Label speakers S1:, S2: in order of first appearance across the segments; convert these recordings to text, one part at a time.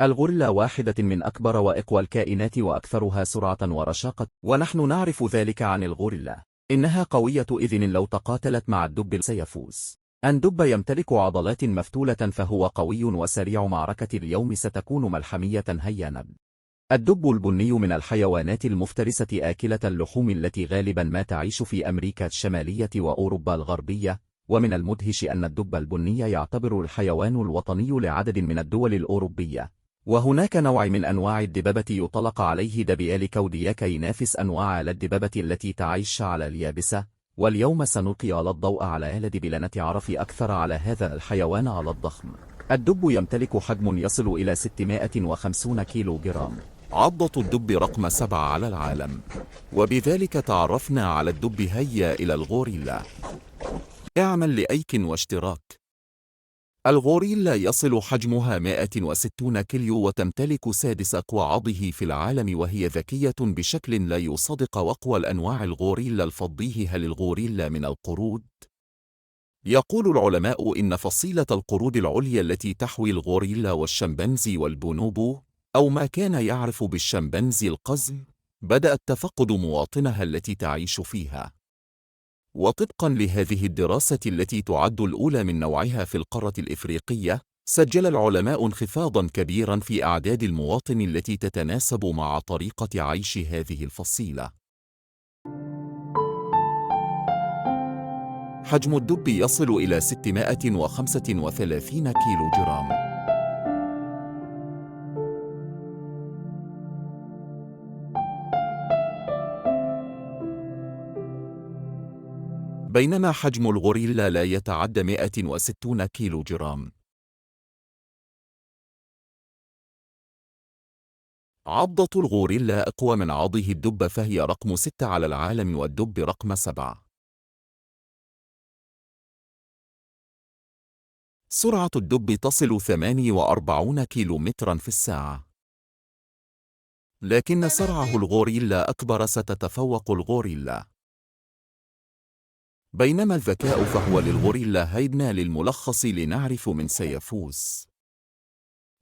S1: الغوريلا واحدة من أكبر وأقوى الكائنات وأكثرها سرعة ورشاقة، ونحن نعرف ذلك عن الغوريلا. إنها قوية إذن لو تقاتلت مع الدب سيفوز. الدب يمتلك عضلات مفتولة فهو قوي وسريع. معركة اليوم ستكون ملحمية. هيا نبدأ. الدب البني من الحيوانات المفترسة آكلة اللحوم التي غالبا ما تعيش في أمريكا الشمالية وأوروبا الغربية، ومن المدهش أن الدب البني يعتبر الحيوان الوطني لعدد من الدول الأوروبية. وهناك نوع من أنواع الدببة يطلق عليه دبيال كودياك ينافس أنواع الدببة التي تعيش على اليابسة. واليوم سنلقي الضوء على الدب لنتعرف أكثر على هذا الحيوان على الضخم. الدب يمتلك حجم يصل إلى 650 كيلو جرام.
S2: عضة الدب رقم 7 على العالم، وبذلك تعرفنا على الدب. هيا إلى الغوريلا. اعمل لايك واشتراك. الغوريلا يصل حجمها 160 كيلو وتمتلك سادس أقوى عضه في العالم، وهي ذكية بشكل لا يصدق. وأقوى الأنواع الغوريلا الفضي. هل الغوريلا من القرود؟ يقول العلماء إن فصيلة القرود العليا التي تحوي الغوريلا والشمبانزي والبونوبو، أو ما كان يعرف بالشمبانزي القزم، بدأت تفقد مواطنها التي تعيش فيها. وطبقا لهذه الدراسة التي تعد الأولى من نوعها في القارة الإفريقية، سجل العلماء انخفاضا كبيرا في أعداد المواطن التي تتناسب مع طريقة عيش هذه الفصيلة. حجم الدب يصل إلى 635 كيلو جرام. بينما حجم الغوريلا لا يتعدى 160 كيلو جرام. عضة الغوريلا أقوى من عضه الدب، فهي رقم 6 على العالم والدب رقم 7. سرعة الدب تصل 48 كيلومترا في الساعة، لكن سرعه الغوريلا أكبر. ستتفوق الغوريلا. بينما الذكاء فهو للغوريلا. هيدنا للملخص لنعرف من سيفوز.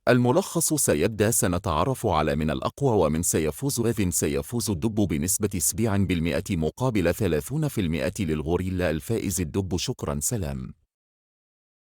S2: الملخص سيبدأ. سنتعرف على من الأقوى ومن سيفوز. إذن سيفوز الدب بنسبة 70% مقابل 30% للغوريلا. الفائز الدب. شكرا. سلام.